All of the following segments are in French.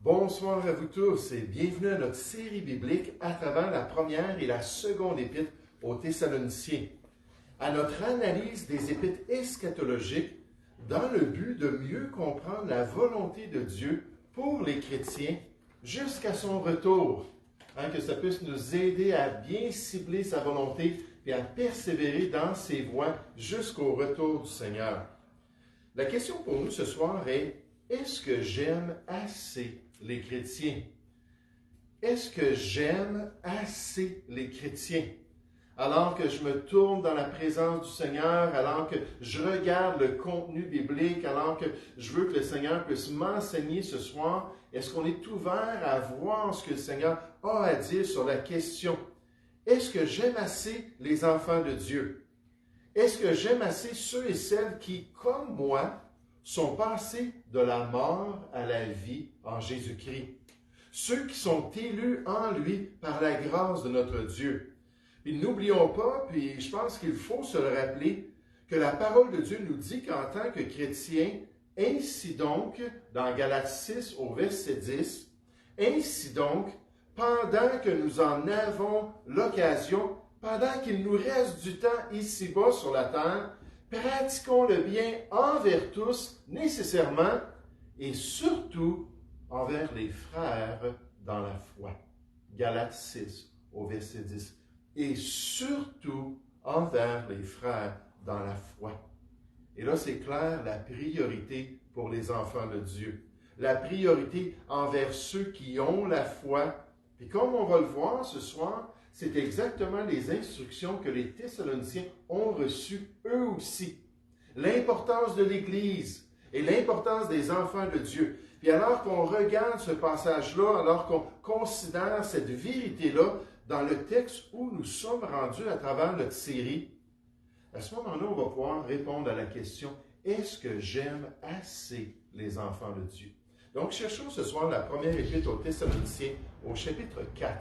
Bonsoir à vous tous et bienvenue à notre série biblique à travers la première et la seconde épître aux Thessaloniciens, à notre analyse des épîtres eschatologiques dans le but de mieux comprendre la volonté de Dieu pour les chrétiens jusqu'à son retour, que ça puisse nous aider à bien cibler sa volonté et à persévérer dans ses voies jusqu'au retour du Seigneur. La question pour nous ce soir est: est-ce que j'aime assez les chrétiens? Est-ce que j'aime assez les chrétiens? Alors que je me tourne dans la présence du Seigneur, alors que je regarde le contenu biblique, alors que je veux que le Seigneur puisse m'enseigner ce soir, est-ce qu'on est ouvert à voir ce que le Seigneur a à dire sur la question? Est-ce que j'aime assez les enfants de Dieu? Est-ce que j'aime assez ceux et celles qui, comme moi, sont passés de la mort à la vie en Jésus-Christ? Ceux qui sont élus en lui par la grâce de notre Dieu. Et n'oublions pas, puis je pense qu'il faut se le rappeler, que la parole de Dieu nous dit qu'en tant que chrétiens, ainsi donc, dans Galates 6 au verset 10, ainsi donc, pendant que nous en avons l'occasion, pendant qu'il nous reste du temps ici-bas sur la terre, pratiquons le bien envers tous, nécessairement, et surtout envers les frères dans la foi. Galates 6 au verset 10. Et surtout envers les frères dans la foi. Et là, c'est clair, la priorité pour les enfants de Dieu. La priorité envers ceux qui ont la foi. Et comme on va le voir ce soir, c'est exactement les instructions que les Thessaloniciens ont reçues eux aussi. L'importance de l'Église et l'importance des enfants de Dieu. Puis alors qu'on regarde ce passage-là, alors qu'on considère cette vérité-là dans le texte où nous sommes rendus à travers notre série, à ce moment-là, on va pouvoir répondre à la question: est-ce que j'aime assez les enfants de Dieu? Donc, cherchons ce soir la première épître aux Thessaloniciens au chapitre 4.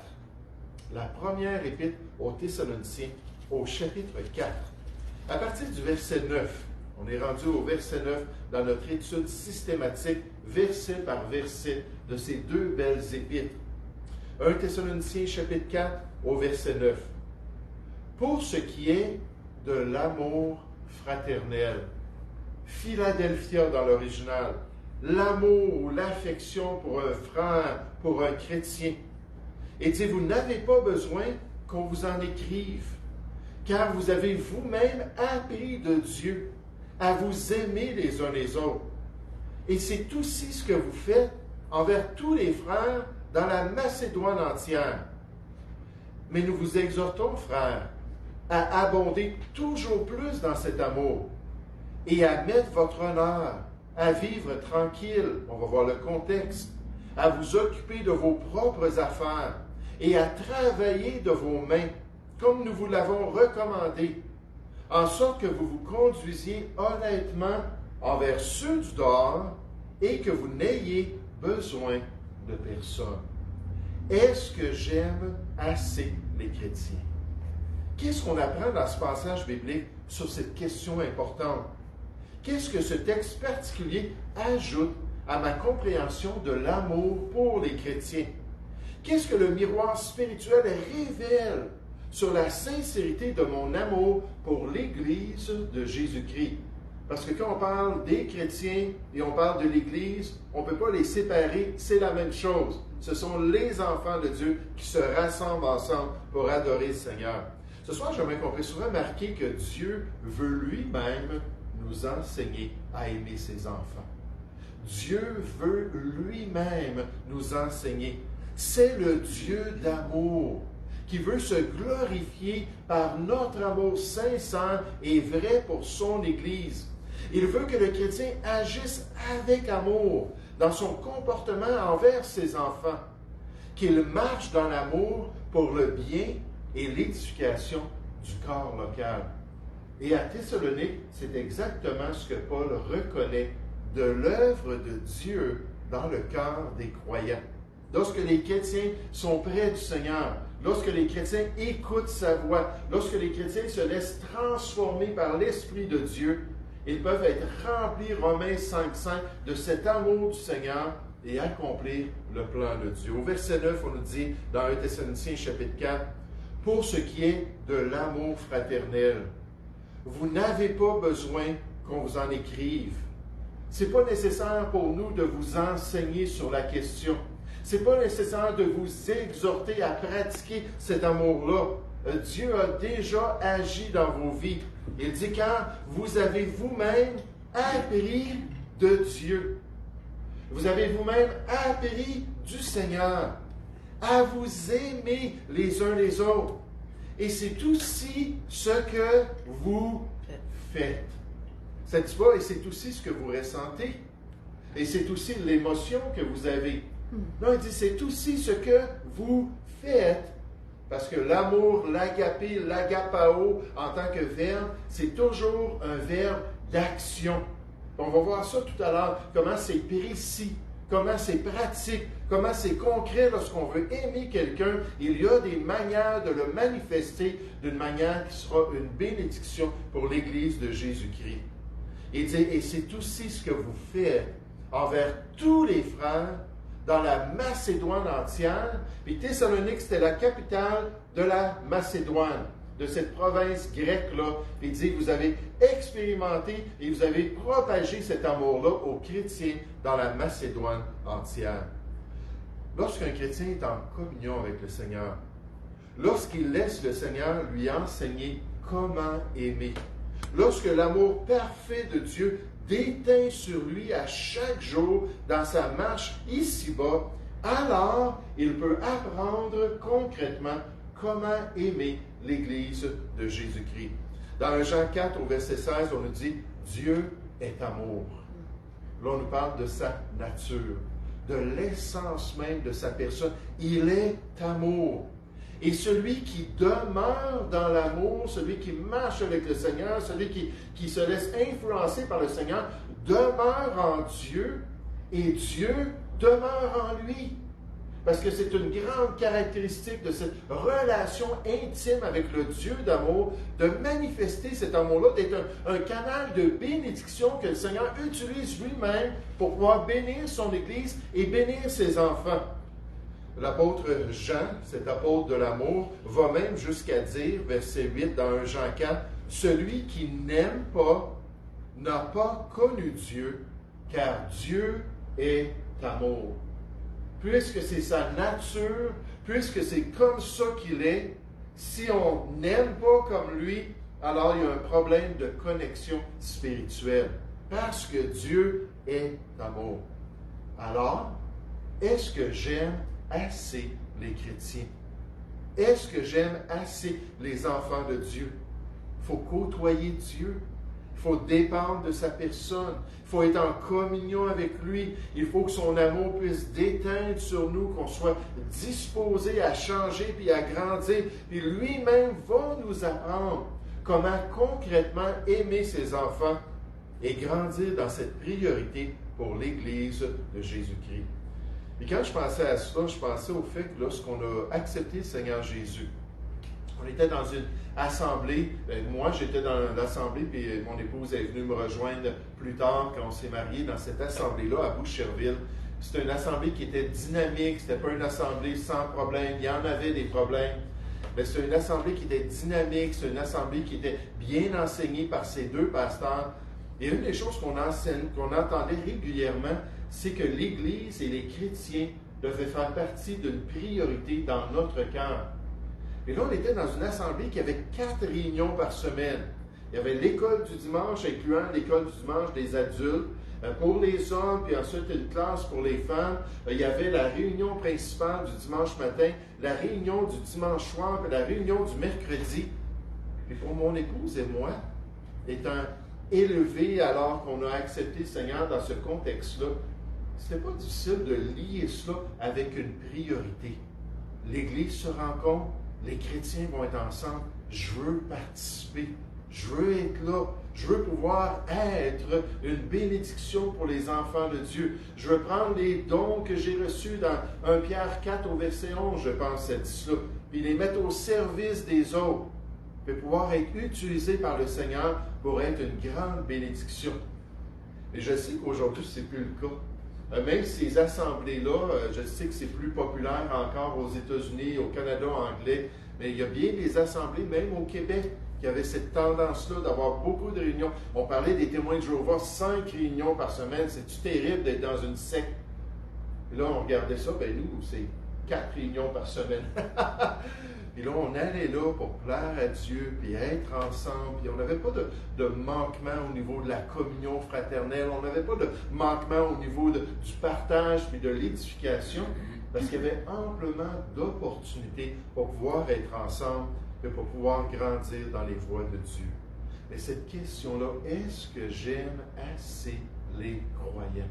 La première épître aux Thessaloniciens au chapitre 4. À partir du verset 9, on est rendu au verset 9 dans notre étude systématique, verset par verset, de ces deux belles épîtres. 1 Thessaloniciens chapitre 4 au verset 9. Pour ce qui est de l'amour fraternel, Philadelphia dans l'original, l'amour ou l'affection pour un frère, pour un chrétien. Et dit, vous n'avez pas besoin qu'on vous en écrive, car vous avez vous-même appris de Dieu à vous aimer les uns les autres. Et c'est aussi ce que vous faites envers tous les frères dans la Macédoine entière. Mais nous vous exhortons, frères, à abonder toujours plus dans cet amour et à mettre votre honneur, à vivre tranquille, on va voir le contexte, à vous occuper de vos propres affaires et à travailler de vos mains, comme nous vous l'avons recommandé, en sorte que vous vous conduisiez honnêtement envers ceux du dehors et que vous n'ayez besoin de personne. Est-ce que j'aime assez les chrétiens? Qu'est-ce qu'on apprend dans ce passage biblique sur cette question importante? Qu'est-ce que ce texte particulier ajoute à ma compréhension de l'amour pour les chrétiens? Qu'est-ce que le miroir spirituel révèle sur la sincérité de mon amour pour l'Église de Jésus-Christ? Parce que quand on parle des chrétiens et on parle de l'Église, on ne peut pas les séparer, c'est la même chose. Ce sont les enfants de Dieu qui se rassemblent ensemble pour adorer le Seigneur. Ce soir, j'aimerais qu'on puisse remarquer que Dieu veut lui-même nous enseigner à aimer ses enfants. Dieu veut lui-même nous enseigner. C'est le Dieu d'amour qui veut se glorifier par notre amour sincère et vrai pour son Église. Il veut que le chrétien agisse avec amour dans son comportement envers ses enfants, qu'il marche dans l'amour pour le bien et l'édification du corps local. Et à Thessalonique, c'est exactement ce que Paul reconnaît de l'œuvre de Dieu dans le cœur des croyants. Lorsque les chrétiens sont près du Seigneur, lorsque les chrétiens écoutent sa voix, lorsque les chrétiens se laissent transformer par l'Esprit de Dieu, ils peuvent être remplis, Romains 5,5, de cet amour du Seigneur et accomplir le plan de Dieu. Au verset 9, on nous dit dans 1 Thessaloniciens chapitre 4, « Pour ce qui est de l'amour fraternel, vous n'avez pas besoin qu'on vous en écrive. Ce n'est pas nécessaire pour nous de vous enseigner sur la question. Ce n'est pas nécessaire de vous exhorter à pratiquer cet amour-là. Dieu a déjà agi dans vos vies. Il dit car vous avez vous-même appris de Dieu. Vous avez vous-même appris du Seigneur à vous aimer les uns les autres. Et c'est aussi ce que vous faites. Ça ne dit pas, et c'est aussi ce que vous ressentez. Et c'est aussi l'émotion que vous avez. Non, il dit, c'est aussi ce que vous faites. Parce que l'amour, l'agapé, l'agapao, en tant que verbe, c'est toujours un verbe d'action. On va voir ça tout à l'heure, comment c'est précis, comment c'est pratique, comment c'est concret lorsqu'on veut aimer quelqu'un. Il y a des manières de le manifester d'une manière qui sera une bénédiction pour l'Église de Jésus-Christ. Il dit, et c'est aussi ce que vous faites envers tous les frères dans la Macédoine entière. Puis Thessalonique, c'était la capitale de la Macédoine, de cette province grecque-là. Il dit, vous avez expérimenté et vous avez propagé cet amour-là aux chrétiens dans la Macédoine entière. Lorsqu'un chrétien est en communion avec le Seigneur, lorsqu'il laisse le Seigneur lui enseigner comment aimer, lorsque l'amour parfait de Dieu déteint sur lui à chaque jour dans sa marche ici-bas, alors il peut apprendre concrètement comment aimer l'Église de Jésus-Christ. Dans Jean 4, au verset 16, on nous dit « Dieu est amour ». Là, on nous parle de sa nature, de l'essence même de sa personne. Il est amour. Et celui qui demeure dans l'amour, celui qui marche avec le Seigneur, celui qui se laisse influencer par le Seigneur, demeure en Dieu et Dieu demeure en lui. Parce que c'est une grande caractéristique de cette relation intime avec le Dieu d'amour, de manifester cet amour-là, d'être un canal de bénédiction que le Seigneur utilise lui-même pour pouvoir bénir son Église et bénir ses enfants. L'apôtre Jean, cet apôtre de l'amour, va même jusqu'à dire, verset 8 dans 1 Jean 4, « Celui qui n'aime pas n'a pas connu Dieu, car Dieu est amour. » Puisque c'est sa nature, puisque c'est comme ça qu'il est, si on n'aime pas comme lui, alors il y a un problème de connexion spirituelle. Parce que Dieu est amour. Alors, est-ce que j'aime assez les chrétiens? Est-ce que j'aime assez les enfants de Dieu? Il faut côtoyer Dieu. Il faut dépendre de sa personne. Il faut être en communion avec lui. Il faut que son amour puisse déteindre sur nous, qu'on soit disposé à changer puis à grandir. Puis lui-même va nous apprendre comment concrètement aimer ses enfants et grandir dans cette priorité pour l'Église de Jésus-Christ. Et quand je pensais à cela, je pensais au fait que lorsqu'on a accepté le Seigneur Jésus, on était dans une assemblée. Moi, j'étais dans l'assemblée, puis mon épouse est venue me rejoindre plus tard quand on s'est mariés dans cette assemblée-là à Boucherville. C'était une assemblée qui était dynamique, c'était pas une assemblée sans problème. Il y en avait des problèmes, mais c'est une assemblée qui était dynamique, c'est une assemblée qui était bien enseignée par ces deux pasteurs. Et une des choses qu'on entendait régulièrement, c'est que l'Église et les chrétiens devaient faire partie d'une priorité dans notre cœur. Et là, on était dans une assemblée qui avait 4 réunions par semaine. Il y avait l'école du dimanche, incluant l'école du dimanche des adultes, pour les hommes, puis ensuite une classe pour les femmes. Il y avait la réunion principale du dimanche matin, la réunion du dimanche soir, puis la réunion du mercredi. Et pour mon épouse et moi, étant élevés alors qu'on a accepté le Seigneur dans ce contexte-là, ce n'était pas difficile de lier cela avec une priorité. L'Église se rencontre, les chrétiens vont être ensemble. Je veux participer. Je veux être là. Je veux pouvoir être une bénédiction pour les enfants de Dieu. Je veux prendre les dons que j'ai reçus dans 1 Pierre 4 au verset 11, je pense, ça dit cela, puis les mettre au service des autres, puis pouvoir être utilisé par le Seigneur pour être une grande bénédiction. Et je sais qu'aujourd'hui, ce n'est plus le cas. Même ces assemblées-là, je sais que c'est plus populaire encore aux États-Unis, au Canada anglais, mais il y a bien des assemblées, même au Québec, qui avaient cette tendance-là d'avoir beaucoup de réunions. On parlait des témoins de Jéhovah, 5 réunions par semaine. C'est-tu terrible d'être dans une secte? Et là, on regardait ça, ben nous, c'est 4 réunions par semaine. Puis là, on allait là pour plaire à Dieu, puis être ensemble. Puis on n'avait pas de manquement au niveau de la communion fraternelle. On n'avait pas de manquement au niveau du partage puis de l'édification, parce qu'il y avait amplement d'opportunités pour pouvoir être ensemble et pour pouvoir grandir dans les voies de Dieu. Mais cette question-là, est-ce que j'aime assez les croyants?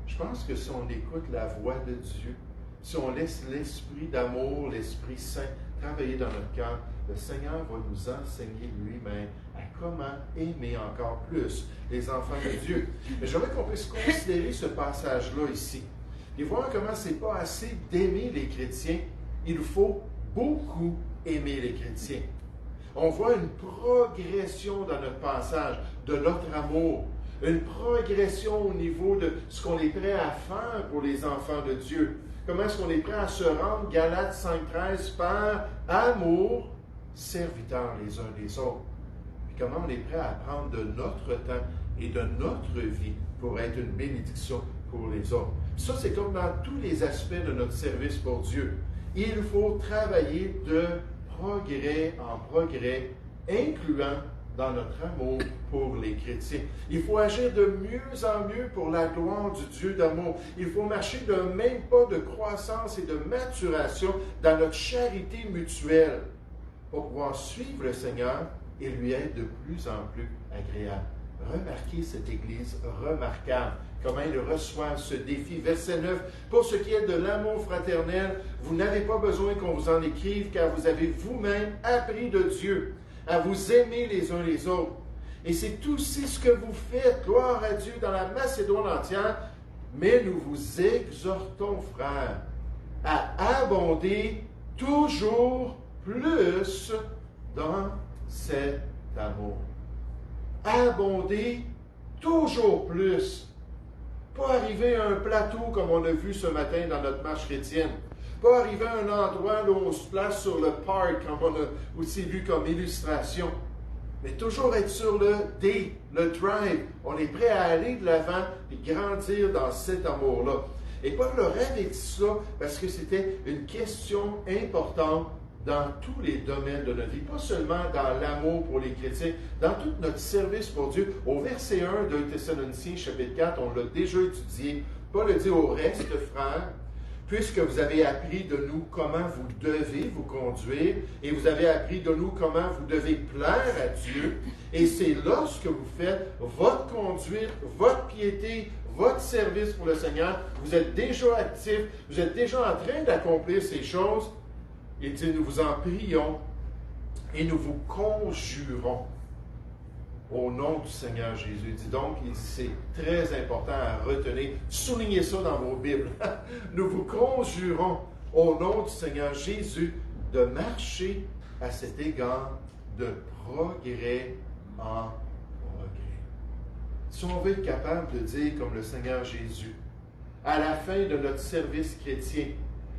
Je pense que si on écoute la voix de Dieu, si on laisse l'Esprit d'amour, l'Esprit Saint travailler dans notre cœur, le Seigneur va nous enseigner lui-même à comment aimer encore plus les enfants de Dieu. Mais j'aimerais qu'on puisse considérer ce passage-là ici et voir comment c'est pas assez d'aimer les chrétiens. Il faut beaucoup aimer les chrétiens. On voit une progression dans notre passage de notre amour, une progression au niveau de ce qu'on est prêt à faire pour les enfants de Dieu. Comment est-ce qu'on est prêt à se rendre, Galates 5,13, par amour, serviteurs les uns des autres. Puis comment on est prêt à prendre de notre temps et de notre vie pour être une bénédiction pour les autres. Ça, c'est comme dans tous les aspects de notre service pour Dieu. Il faut travailler de progrès en progrès, incluant dans notre amour pour les chrétiens. Il faut agir de mieux en mieux pour la gloire du Dieu d'amour. Il faut marcher d'un même pas de croissance et de maturation dans notre charité mutuelle pour pouvoir suivre le Seigneur et lui être de plus en plus agréable. Remarquez cette Église remarquable, comment ils reçoivent ce défi. Verset 9, « Pour ce qui est de l'amour fraternel, vous n'avez pas besoin qu'on vous en écrive, car vous avez vous-même appris de Dieu à vous aimer les uns les autres. Et c'est aussi ce que vous faites, gloire à Dieu, dans la Macédoine entière. Mais nous vous exhortons, frères, à abonder toujours plus dans cet amour. » Abonder toujours plus. Pas arriver à un plateau comme on a vu ce matin dans notre marche chrétienne. Pas arriver à un endroit où on se place sur le parc, comme on a aussi vu comme illustration. Mais toujours être sur le D, le drive. On est prêt à aller de l'avant et grandir dans cet amour-là. Et Paul leur avait dit ça parce que c'était une question importante dans tous les domaines de notre vie, pas seulement dans l'amour pour les chrétiens, dans tout notre service pour Dieu. Au verset 1 de Thessaloniciens, chapitre 4, on l'a déjà étudié. Paul dit au reste, frères, puisque vous avez appris de nous comment vous devez vous conduire, et vous avez appris de nous comment vous devez plaire à Dieu, et c'est lorsque vous faites votre conduite, votre piété, votre service pour le Seigneur, vous êtes déjà actif, vous êtes déjà en train d'accomplir ces choses. Il dit, nous vous en prions et nous vous conjurons au nom du Seigneur Jésus. Il dit donc, c'est très important à retenir. Soulignez ça dans vos Bibles. Nous vous conjurons au nom du Seigneur Jésus de marcher à cet égard de progrès en progrès. Si on veut être capable de dire comme le Seigneur Jésus, à la fin de notre service chrétien,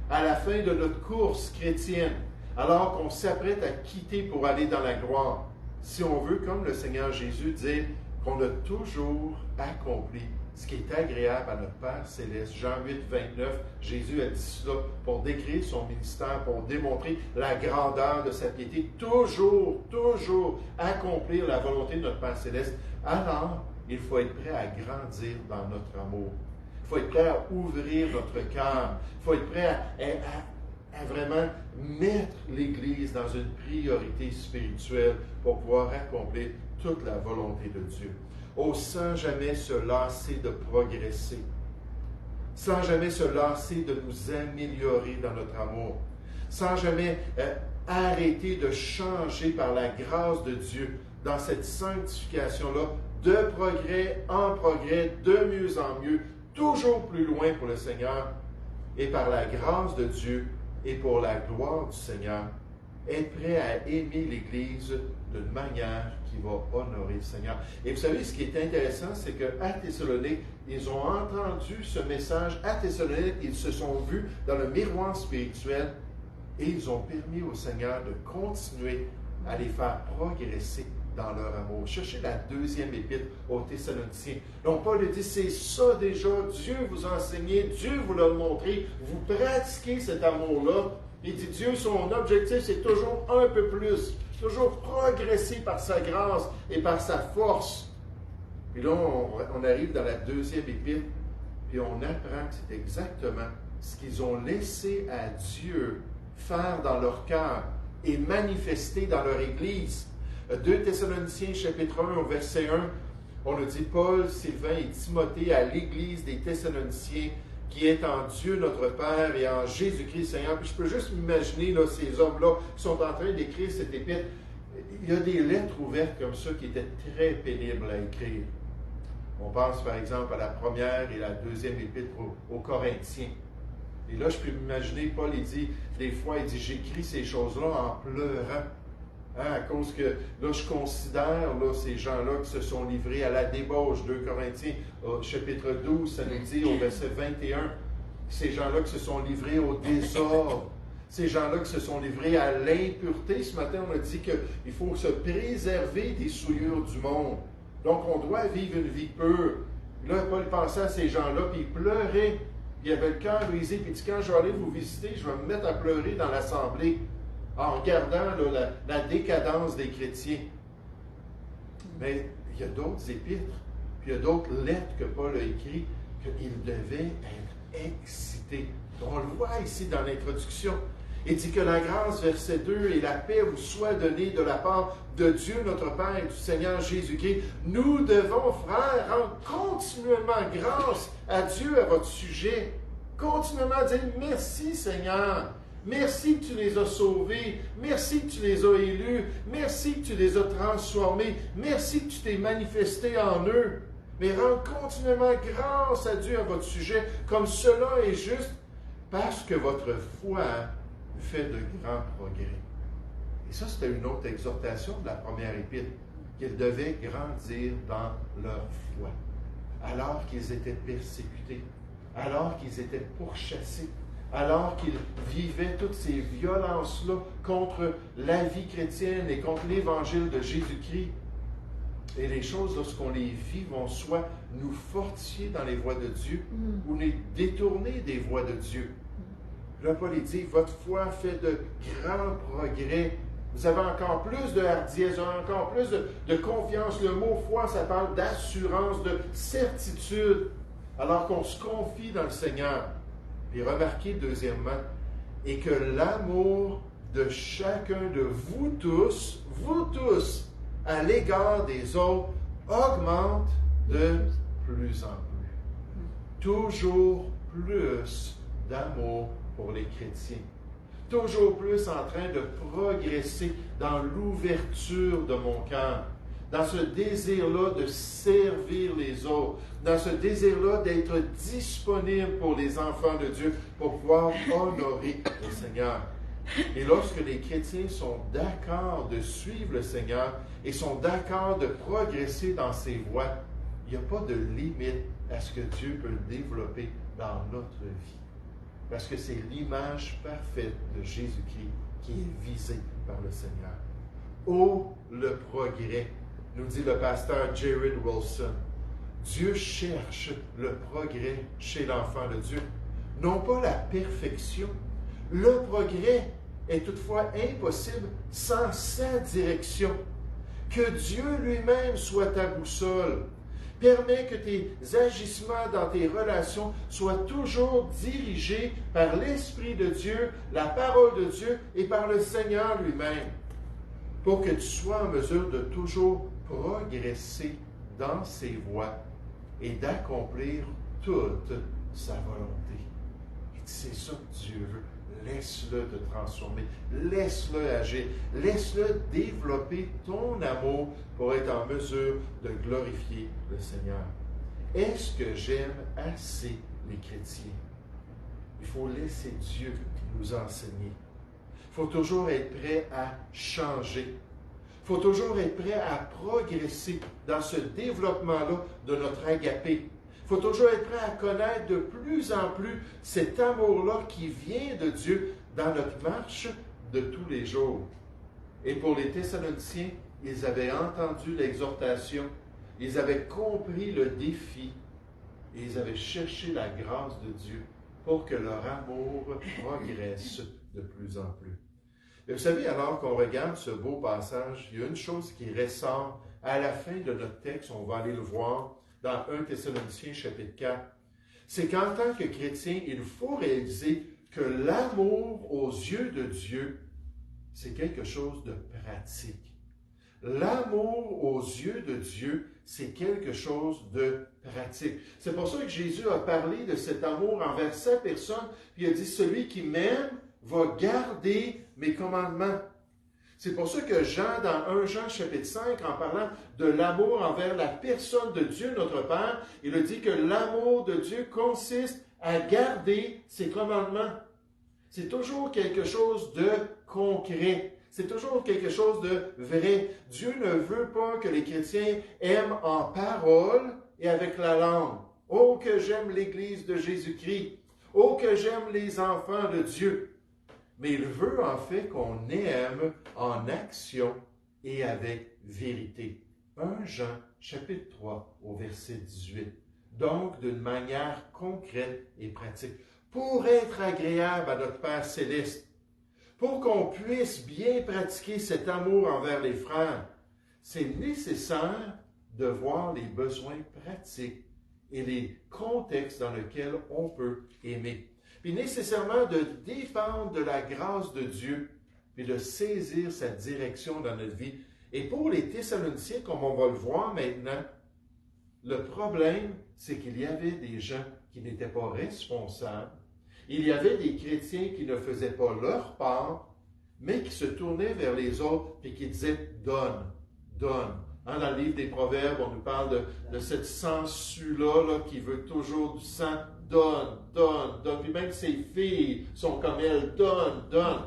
à la fin de notre course chrétienne, alors qu'on s'apprête à quitter pour aller dans la gloire, si on veut, comme le Seigneur Jésus, dire qu'on a toujours accompli ce qui est agréable à notre Père Céleste. Jean 8, 29, Jésus a dit cela pour décrire son ministère, pour démontrer la grandeur de sa piété. Toujours accomplir la volonté de notre Père Céleste. Alors, il faut être prêt à grandir dans notre amour. Il faut être prêt à ouvrir notre cœur. Il faut être prêt à vraiment mettre l'Église dans une priorité spirituelle pour pouvoir accomplir toute la volonté de Dieu. Oh, sans jamais se lasser de progresser. Sans jamais se lasser de nous améliorer dans notre amour. Sans jamais arrêter de changer par la grâce de Dieu dans cette sanctification-là, de progrès en progrès, de mieux en mieux, toujours plus loin pour le Seigneur, et par la grâce de Dieu et pour la gloire du Seigneur, être prêt à aimer l'Église d'une manière qui va honorer le Seigneur. Et vous savez, ce qui est intéressant, c'est qu'à Thessalonique, ils ont entendu ce message. À Thessalonique, ils se sont vus dans le miroir spirituel et ils ont permis au Seigneur de continuer à les faire progresser dans leur amour. Cherchez la deuxième épître aux Thessaloniciens. Donc Paul dit, c'est ça déjà, Dieu vous a enseigné, Dieu vous l'a montré, vous pratiquez cet amour-là. Il dit, Dieu, son objectif, c'est toujours un peu plus, toujours progresser par sa grâce et par sa force. Puis là, on arrive dans la deuxième épître, puis on apprend que c'est exactement ce qu'ils ont laissé à Dieu faire dans leur cœur et manifester dans leur Église. 2 Thessaloniciens, chapitre 1, au verset 1, on nous dit, Paul, Sylvain et Timothée à l'Église des Thessaloniciens, qui est en Dieu notre Père et en Jésus-Christ Seigneur. Puis je peux juste m'imaginer là, ces hommes-là qui sont en train d'écrire cette épître. Il y a des lettres ouvertes comme ça qui étaient très pénibles à écrire. On pense par exemple à la première et la deuxième épître aux Corinthiens. Et là, je peux m'imaginer, Paul, il dit, des fois, il dit, j'écris ces choses-là en pleurant. Hein, à cause que, là, je considère, là, ces gens-là qui se sont livrés à la débauche, 2 Corinthiens, au chapitre 12, ça nous dit, au verset 21, ces gens-là qui se sont livrés au désordre, ces gens-là qui se sont livrés à l'impureté. Ce matin, on a dit qu'il faut se préserver des souillures du monde. Donc, on doit vivre une vie pure. Là, Paul pensait à ces gens-là, puis il pleurait. Il avait le cœur brisé, puis il dit, quand je vais aller vous visiter, je vais me mettre à pleurer dans l'assemblée, en regardant là, la décadence des chrétiens. Mais il y a d'autres épîtres, puis il y a d'autres lettres que Paul a écrites, qu'il devait être excité. On le voit ici dans l'introduction. Il dit que la grâce, verset 2, et la paix vous soit donnée de la part de Dieu notre Père et du Seigneur Jésus-Christ. Nous devons, frères, rendre continuellement grâce à Dieu à votre sujet. Continuellement dire merci Seigneur. Merci que tu les as sauvés. Merci que tu les as élus. Merci que tu les as transformés. Merci que tu t'es manifesté en eux. Mais rendre continuellement grâce à Dieu à votre sujet, comme cela est juste, parce que votre foi fait de grands progrès. Et ça, c'était une autre exhortation de la première épître, qu'ils devaient grandir dans leur foi, alors qu'ils étaient persécutés, alors qu'ils étaient pourchassés, alors qu'ils vivaient toutes ces violences-là contre la vie chrétienne et contre l'Évangile de Jésus-Christ. Et les choses, lorsqu'on les vit, vont soit nous fortifier dans les voies de Dieu ou nous détourner des voies de Dieu. Là, Paul dit, votre foi fait de grands progrès. Vous avez encore plus de hardiesse, encore plus de confiance. Le mot foi, ça parle d'assurance, de certitude, alors qu'on se confie dans le Seigneur. Puis remarquez, deuxièmement, et que l'amour de chacun de vous tous, à l'égard des autres, augmente de plus en plus. Toujours plus d'amour pour les chrétiens. Toujours plus en train de progresser dans l'ouverture de mon cœur, dans ce désir-là de servir les autres, dans ce désir-là d'être disponible pour les enfants de Dieu, pour pouvoir honorer le Seigneur. Et lorsque les chrétiens sont d'accord de suivre le Seigneur et sont d'accord de progresser dans ses voies, il n'y a pas de limite à ce que Dieu peut développer dans notre vie. Parce que c'est l'image parfaite de Jésus-Christ qui est visée par le Seigneur. Oh, le progrès, nous dit le pasteur Jared Wilson. Dieu cherche le progrès chez l'enfant de Dieu, non pas la perfection. Le progrès est toutefois impossible sans sa direction. Que Dieu lui-même soit ta boussole. Permets que tes agissements dans tes relations soient toujours dirigés par l'Esprit de Dieu, la parole de Dieu et par le Seigneur lui-même, pour que tu sois en mesure de toujours progresser dans ses voies et d'accomplir toute sa volonté. Et c'est ça que Dieu veut. Laisse-le te transformer, laisse-le agir, laisse-le développer ton amour pour être en mesure de glorifier le Seigneur. Est-ce que j'aime assez les chrétiens? Il faut laisser Dieu nous enseigner. Il faut toujours être prêt à changer. Il faut toujours être prêt à progresser dans ce développement-là de notre agapé. Il faut toujours être prêt à connaître de plus en plus cet amour-là qui vient de Dieu dans notre marche de tous les jours. Et pour les Thessaloniciens, ils avaient entendu l'exhortation, ils avaient compris le défi et ils avaient cherché la grâce de Dieu pour que leur amour progresse de plus en plus. Et vous savez, alors qu'on regarde ce beau passage, il y a une chose qui ressort à la fin de notre texte, on va aller le voir dans 1 Thessaloniciens chapitre 4. C'est qu'en tant que chrétien, il faut réaliser que l'amour aux yeux de Dieu, c'est quelque chose de pratique. L'amour aux yeux de Dieu, c'est quelque chose de pratique. C'est pour ça que Jésus a parlé de cet amour envers sa personne, puis il a dit, celui qui m'aime va garder mes commandements. C'est pour ça que Jean, dans 1 Jean chapitre 5, en parlant de l'amour envers la personne de Dieu, notre Père, il a dit que l'amour de Dieu consiste à garder ses commandements. C'est toujours quelque chose de concret. C'est toujours quelque chose de vrai. Dieu ne veut pas que les chrétiens aiment en parole et avec la langue. Oh, que j'aime l'Église de Jésus-Christ. Oh, que j'aime les enfants de Dieu. Mais il veut en fait qu'on aime en action et avec vérité. 1 Jean chapitre 3 au verset 18. Donc d'une manière concrète et pratique. Pour être agréable à notre Père céleste, pour qu'on puisse bien pratiquer cet amour envers les frères, c'est nécessaire de voir les besoins pratiques et les contextes dans lesquels on peut aimer. Puis nécessairement de dépendre de la grâce de Dieu, puis de saisir sa direction dans notre vie. Et pour les Thessaloniciens, comme on va le voir maintenant, le problème, c'est qu'il y avait des gens qui n'étaient pas responsables. Il y avait des chrétiens qui ne faisaient pas leur part, mais qui se tournaient vers les autres et qui disaient « donne, donne ». Dans le livre des Proverbes, on nous parle de cette sangsue-là qui veut toujours du sang. Donne, donne, donne. Puis même ses filles sont comme elle, donne, donne.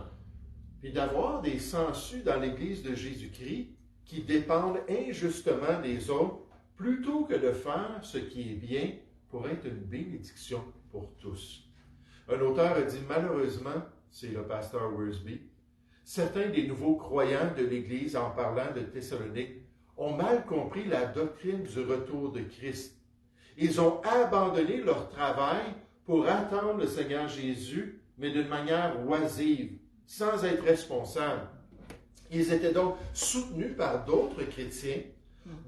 Puis d'avoir des sangsues dans l'Église de Jésus-Christ qui dépendent injustement des autres, plutôt que de faire ce qui est bien pour être une bénédiction pour tous. Un auteur a dit, malheureusement, c'est le pasteur Worsby, certains des nouveaux croyants de l'Église, en parlant de Thessalonique, ont mal compris la doctrine du retour de Christ. Ils ont abandonné leur travail pour attendre le Seigneur Jésus, mais d'une manière oisive, sans être responsables. Ils étaient donc soutenus par d'autres chrétiens,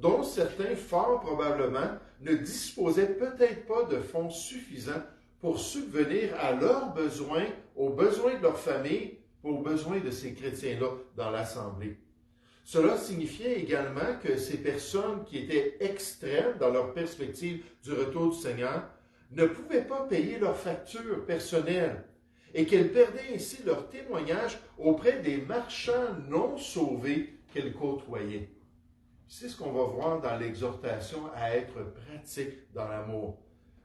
dont certains, fort probablement, ne disposaient peut-être pas de fonds suffisants pour subvenir à leurs besoins, aux besoins de leur famille, aux besoins de ces chrétiens-là dans l'Assemblée. Cela signifiait également que ces personnes qui étaient extrêmes dans leur perspective du retour du Seigneur ne pouvaient pas payer leurs factures personnelles et qu'elles perdaient ainsi leur témoignage auprès des marchands non sauvés qu'elles côtoyaient. C'est ce qu'on va voir dans l'exhortation à être pratique dans l'amour.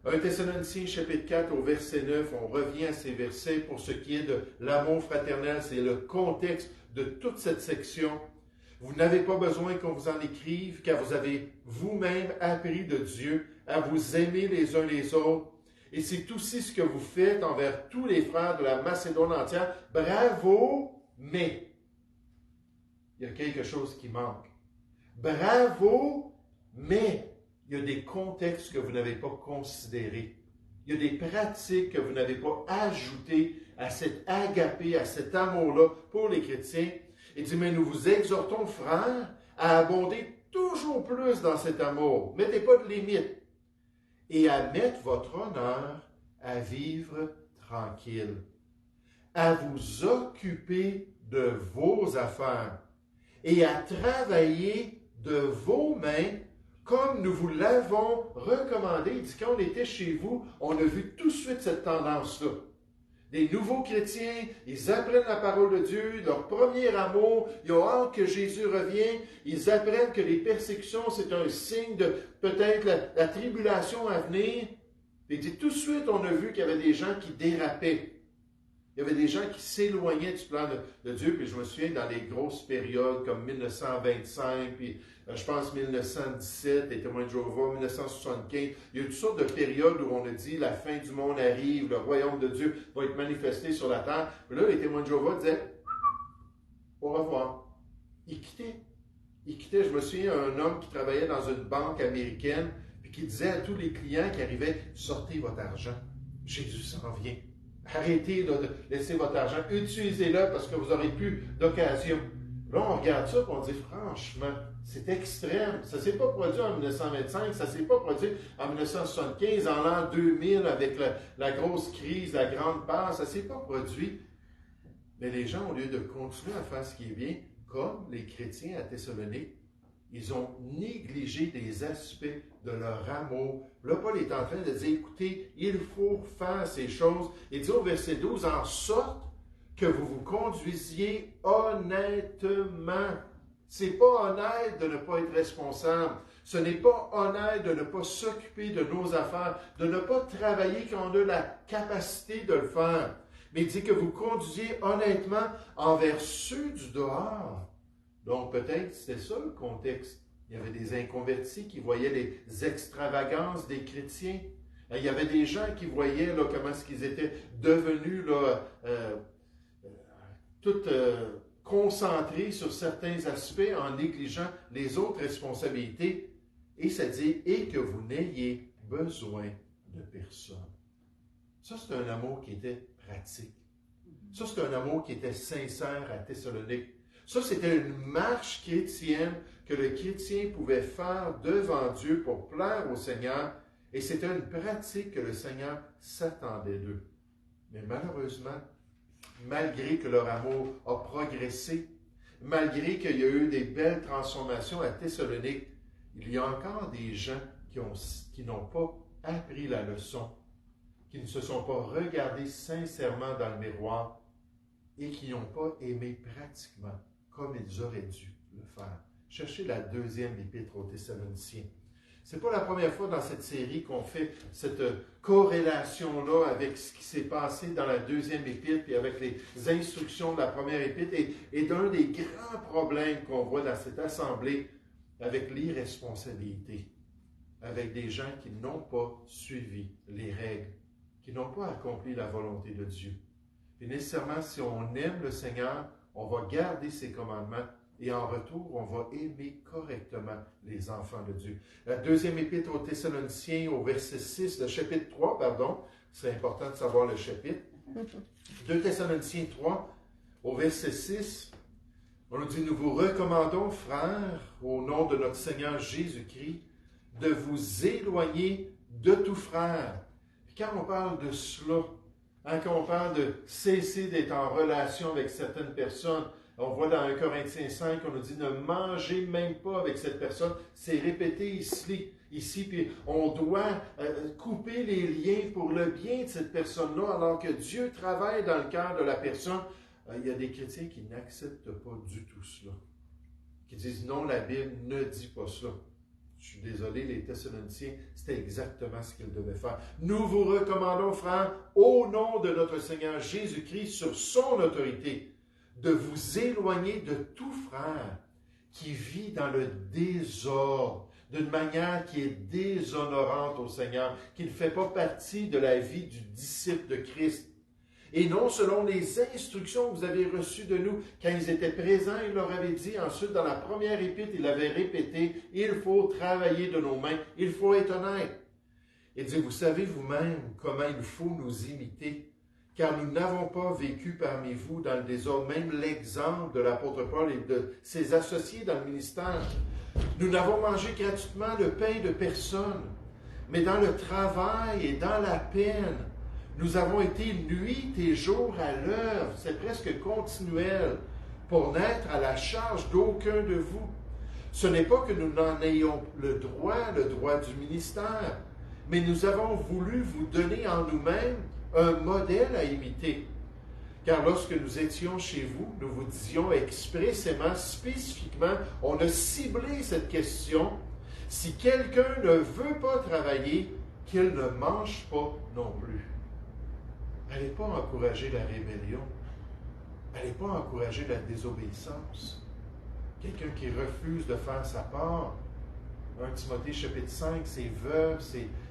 1 Thessaloniciens chapitre 4 au verset 9, on revient à ces versets pour ce qui est de l'amour fraternel, c'est le contexte de toute cette section. Vous n'avez pas besoin qu'on vous en écrive, car vous avez vous-même appris de Dieu à vous aimer les uns les autres. Et c'est aussi ce que vous faites envers tous les frères de la Macédoine entière. Bravo, mais il y a quelque chose qui manque. Bravo, mais il y a des contextes que vous n'avez pas considérés. Il y a des pratiques que vous n'avez pas ajoutées à cet agapé, à cet amour-là pour les chrétiens. Il dit, mais nous vous exhortons, frères, à abonder toujours plus dans cet amour. Mettez pas de limite. Et à mettre votre honneur à vivre tranquille. À vous occuper de vos affaires. Et à travailler de vos mains comme nous vous l'avons recommandé. Il dit, quand on était chez vous, on a vu tout de suite cette tendance-là. Des nouveaux chrétiens, ils apprennent la parole de Dieu, leur premier amour, ils ont hâte que Jésus revienne, ils apprennent que les persécutions, c'est un signe de peut-être la tribulation à venir. Il dit tout de suite, on a vu qu'il y avait des gens qui dérapaient. Il y avait des gens qui s'éloignaient du plan de Dieu, puis je me souviens dans les grosses périodes comme 1925, puis je pense 1917, les témoins de Jéhovah, 1975, il y a toutes sortes de périodes où on a dit la fin du monde arrive, le royaume de Dieu va être manifesté sur la terre. Puis là, les témoins de Jéhovah disaient au revoir. Ils quittaient. Ils quittaient. Je me souviens d'un homme qui travaillait dans une banque américaine, puis qui disait à tous les clients qui arrivaient, sortez votre argent, Jésus s'en vient. Arrêtez là, de laisser votre argent, utilisez-le parce que vous n'aurez plus d'occasion. Là, on regarde ça et on dit, franchement, c'est extrême. Ça ne s'est pas produit en 1925, ça ne s'est pas produit en 1975, en l'an 2000 avec la grosse crise, la grande peur, ça ne s'est pas produit. Mais les gens, au lieu de continuer à faire ce qui est bien, comme les chrétiens à Thessalonique, ils ont négligé des aspects de leur amour. Là, Paul est en train de dire, écoutez, il faut faire ces choses. Il dit au verset 12, en sorte que vous vous conduisiez honnêtement. C'est pas honnête de ne pas être responsable. Ce n'est pas honnête de ne pas s'occuper de nos affaires, de ne pas travailler quand on a la capacité de le faire. Mais il dit que vous conduisiez honnêtement envers ceux du dehors. Donc, peut-être, c'était ça le contexte. Il y avait des inconvertis qui voyaient les extravagances des chrétiens. Il y avait des gens qui voyaient là, comment est-ce qu'ils étaient devenus là, tout concentrés sur certains aspects en négligeant les autres responsabilités. Et ça dit, et que vous n'ayez besoin de personne. Ça, c'est un amour qui était pratique. Ça, c'est un amour qui était sincère à Thessalonique. Ça, c'était une marche chrétienne que le chrétien pouvait faire devant Dieu pour plaire au Seigneur. Et c'était une pratique que le Seigneur s'attendait d'eux. Mais malheureusement, malgré que leur amour a progressé, malgré qu'il y a eu des belles transformations à Thessalonique, il y a encore des gens qui n'ont pas appris la leçon, qui ne se sont pas regardés sincèrement dans le miroir et qui n'ont pas aimé pratiquement comme ils auraient dû le faire. Cherchez la deuxième épître aux Thessaloniciens. Ce n'est pas la première fois dans cette série qu'on fait cette corrélation-là avec ce qui s'est passé dans la deuxième épître et avec les instructions de la première épître et d'un des grands problèmes qu'on voit dans cette assemblée avec l'irresponsabilité, avec des gens qui n'ont pas suivi les règles, qui n'ont pas accompli la volonté de Dieu. Et nécessairement, si on aime le Seigneur, on va garder ses commandements et en retour, on va aimer correctement les enfants de Dieu. La deuxième épître aux Thessaloniciens, au verset 6, le chapitre 3, pardon, c'est important de savoir le chapitre. 2 Thessaloniciens 3, au verset 6, on nous dit, nous vous recommandons, frères, au nom de notre Seigneur Jésus-Christ, de vous éloigner de tout frère. Puis quand on parle de cela, quand on parle de cesser d'être en relation avec certaines personnes, on voit dans 1 Corinthiens 5, on nous dit ne mangez même pas avec cette personne. C'est répété ici, puis on doit couper les liens pour le bien de cette personne-là, alors que Dieu travaille dans le cœur de la personne. Il y a des chrétiens qui n'acceptent pas du tout cela, qui disent non, la Bible ne dit pas cela. Je suis désolé, les Thessaloniciens, c'était exactement ce qu'ils devaient faire. Nous vous recommandons, frères, au nom de notre Seigneur Jésus-Christ, sur son autorité, de vous éloigner de tout frère qui vit dans le désordre, d'une manière qui est déshonorante au Seigneur, qui ne fait pas partie de la vie du disciple de Christ. Et non selon les instructions que vous avez reçues de nous. Quand ils étaient présents, il leur avait dit, ensuite dans la première épître, il avait répété, il faut travailler de nos mains, il faut être honnête. Il dit, vous savez vous-même comment il faut nous imiter, car nous n'avons pas vécu parmi vous dans le désordre, même l'exemple de l'apôtre Paul et de ses associés dans le ministère. Nous n'avons mangé gratuitement le pain de personne, mais dans le travail et dans la peine, nous avons été nuit et jour à l'œuvre, c'est presque continuel, pour n'être à la charge d'aucun de vous. Ce n'est pas que nous n'en ayons le droit du ministère, mais nous avons voulu vous donner en nous-mêmes un modèle à imiter. Car lorsque nous étions chez vous, nous vous disions expressément, spécifiquement, on a ciblé cette question, si quelqu'un ne veut pas travailler, qu'il ne mange pas non plus. Allez pas encourager la rébellion. Allez pas encourager la désobéissance. Quelqu'un qui refuse de faire sa part. 1 Timothée chapitre 5, ces veuves,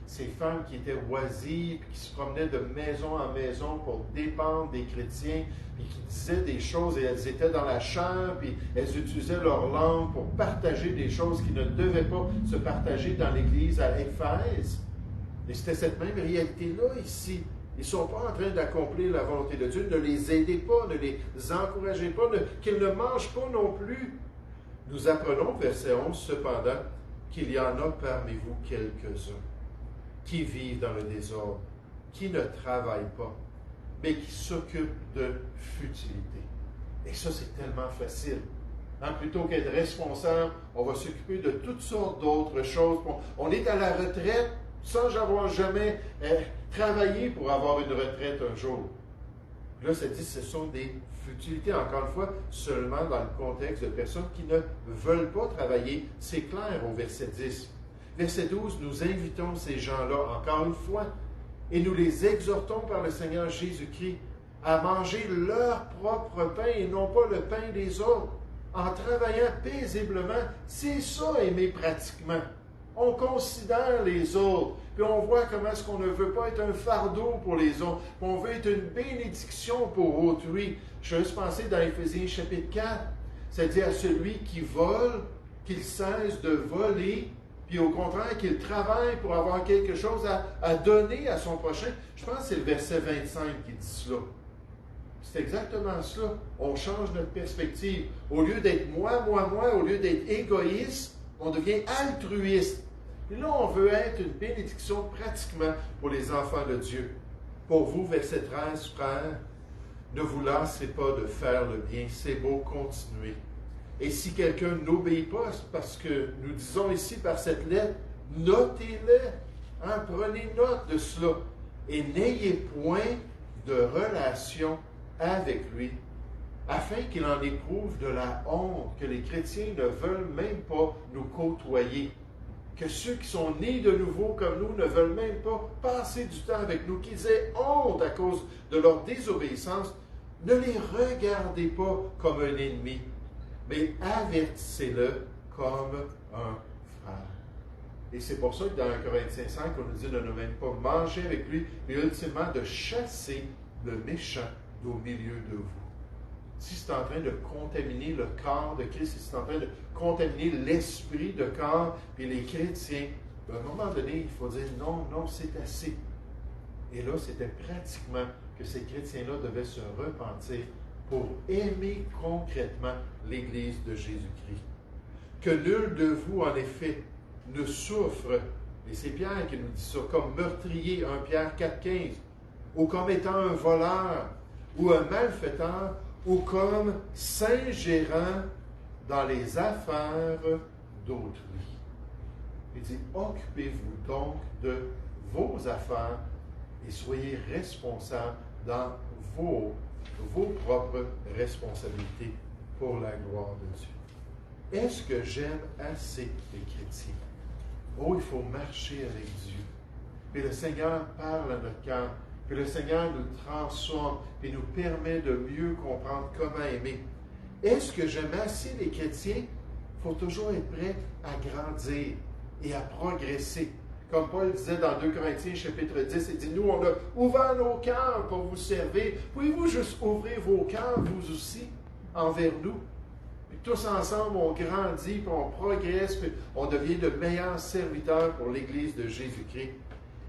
ces femmes qui étaient oisives, qui se promenaient de maison en maison pour dépendre des chrétiens, puis qui disaient des choses et elles étaient dans la chair, puis elles utilisaient leur langue pour partager des choses qui ne devaient pas se partager dans l'Église à Éphèse. Et c'était cette même réalité-là ici. Ils ne sont pas en train d'accomplir la volonté de Dieu. Ne les aidez pas, ne les encouragez pas, qu'ils ne mangent pas non plus. Nous apprenons, verset 11, cependant, qu'il y en a parmi vous quelques-uns qui vivent dans le désordre, qui ne travaillent pas, mais qui s'occupent de futilité. Et ça, c'est tellement facile. Plutôt qu'être responsable, on va s'occuper de toutes sortes d'autres choses. On est à la retraite sans avoir jamais travaillé pour avoir une retraite un jour. Là, ça dit que ce sont des futilités, encore une fois, seulement dans le contexte de personnes qui ne veulent pas travailler. C'est clair au verset 10. Verset 12, nous invitons ces gens-là, encore une fois, et nous les exhortons par le Seigneur Jésus-Christ à manger leur propre pain et non pas le pain des autres, en travaillant paisiblement. C'est ça, aimer pratiquement. On considère les autres, puis on voit comment est-ce qu'on ne veut pas être un fardeau pour les autres, puis on veut être une bénédiction pour autrui. Je veux juste penser dans Éphésiens chapitre 4, c'est-à-dire à celui qui vole, qu'il cesse de voler, puis au contraire qu'il travaille pour avoir quelque chose à donner à son prochain. Je pense que c'est le verset 25 qui dit cela. C'est exactement cela. On change notre perspective. Au lieu d'être moi, au lieu d'être égoïste, on devient altruiste. Et là, on veut être une bénédiction pratiquement pour les enfants de Dieu. Pour vous, verset 13, frères, ne vous lassez pas de faire le bien. C'est beau, continuer. Et si quelqu'un n'obéit pas, parce que nous disons ici par cette lettre, notez-le. Prenez note de cela. Et n'ayez point de relation avec lui, afin qu'il en éprouve de la honte, que les chrétiens ne veulent même pas nous côtoyer, que ceux qui sont nés de nouveau comme nous ne veulent même pas passer du temps avec nous, qu'ils aient honte à cause de leur désobéissance. Ne les regardez pas comme un ennemi, mais avertissez-le comme un frère. Et c'est pour ça que dans 1 Corinthiens 5, on nous dit de ne même pas manger avec lui, mais ultimement de chasser le méchant au milieu de vous. Si c'est en train de contaminer le corps de Christ, si c'est en train de contaminer l'esprit de corps et les chrétiens, à un moment donné, il faut dire non, c'est assez. Et là, c'était pratiquement que ces chrétiens-là devaient se repentir pour aimer concrètement l'Église de Jésus-Christ. Que nul de vous, en effet, ne souffre, et c'est Pierre qui nous dit ça, comme meurtrier, 1 Pierre 4,15, ou comme étant un voleur, ou un malfaiteur, ou comme s'ingérant dans les affaires d'autrui. Il dit, occupez-vous donc de vos affaires et soyez responsables dans vos propres responsabilités pour la gloire de Dieu. Est-ce que j'aime assez les chrétiens? Oh, il faut marcher avec Dieu. Puis le Seigneur parle à notre cœur. Puis le Seigneur nous transforme et nous permet de mieux comprendre comment aimer. Est-ce que j'aime assez les chrétiens? Il faut toujours être prêt à grandir et à progresser. Comme Paul disait dans 2 Corinthiens chapitre 10, il dit, nous, on a ouvert nos cœurs pour vous servir. Pouvez-vous juste ouvrir vos cœurs, vous aussi, envers nous? Puis tous ensemble, on grandit, puis on progresse, puis on devient de meilleurs serviteurs pour l'Église de Jésus-Christ.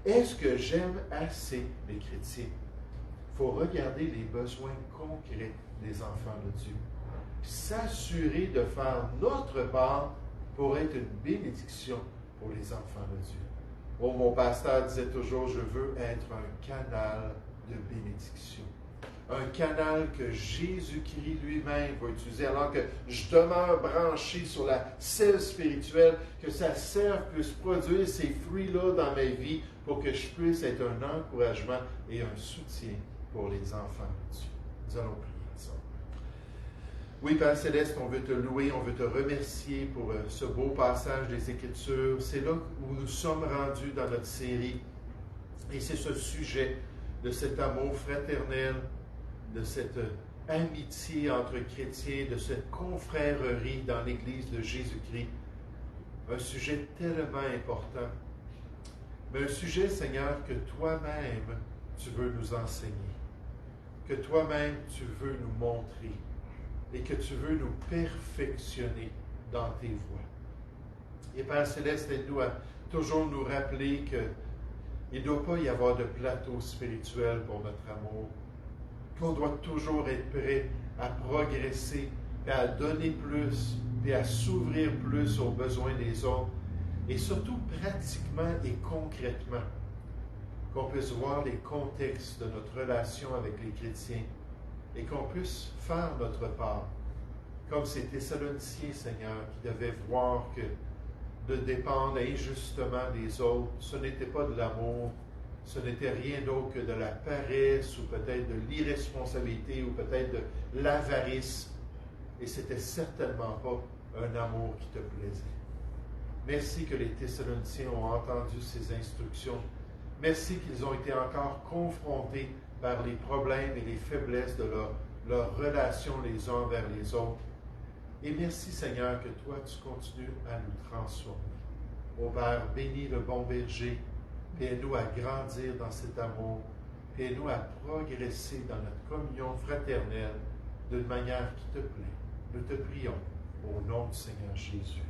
Est-ce que j'aime assez les chrétiens? Il faut regarder les besoins concrets des enfants de Dieu. Puis s'assurer de faire notre part pour être une bénédiction pour les enfants de Dieu. Oh, mon pasteur disait toujours, je veux être un canal de bénédiction. Un canal que Jésus-Christ lui-même va utiliser, alors que je demeure branché sur la selle spirituelle, que sa sève puisse produire ces fruits-là dans ma vie pour que je puisse être un encouragement et un soutien pour les enfants de Dieu. Nous allons prier ensemble. Oui, Père Céleste, on veut te louer, on veut te remercier pour ce beau passage des Écritures. C'est là où nous sommes rendus dans notre série. Et c'est ce sujet de cet amour fraternel, de cette amitié entre chrétiens, de cette confrérie dans l'Église de Jésus-Christ. Un sujet tellement important, mais un sujet, Seigneur, que toi-même, tu veux nous enseigner, que toi-même, tu veux nous montrer et que tu veux nous perfectionner dans tes voies. Et Père Céleste, aide-nous à toujours nous rappeler qu'il ne doit pas y avoir de plateau spirituel pour notre amour, qu'on doit toujours être prêt à progresser, et à donner plus, et à s'ouvrir plus aux besoins des autres, et surtout pratiquement et concrètement, qu'on puisse voir les contextes de notre relation avec les chrétiens et qu'on puisse faire notre part, comme ces Thessaloniciens, Seigneur, qui devaient voir que de dépendre injustement des autres, ce n'était pas de l'amour, ce n'était rien d'autre que de la paresse ou peut-être de l'irresponsabilité ou peut-être de l'avarice, et c'était certainement pas un amour qui te plaisait. Merci que les Thessaloniciens ont entendu ces instructions. Merci qu'ils ont été encore confrontés par les problèmes et les faiblesses de leur relation les uns envers les autres. Et merci, Seigneur, que toi, tu continues à nous transformer. Ô Père, bénis le bon berger, puis aide-nous à grandir dans cet amour, puis aide-nous à progresser dans notre communion fraternelle d'une manière qui te plaît. Nous te prions au nom du Seigneur Jésus.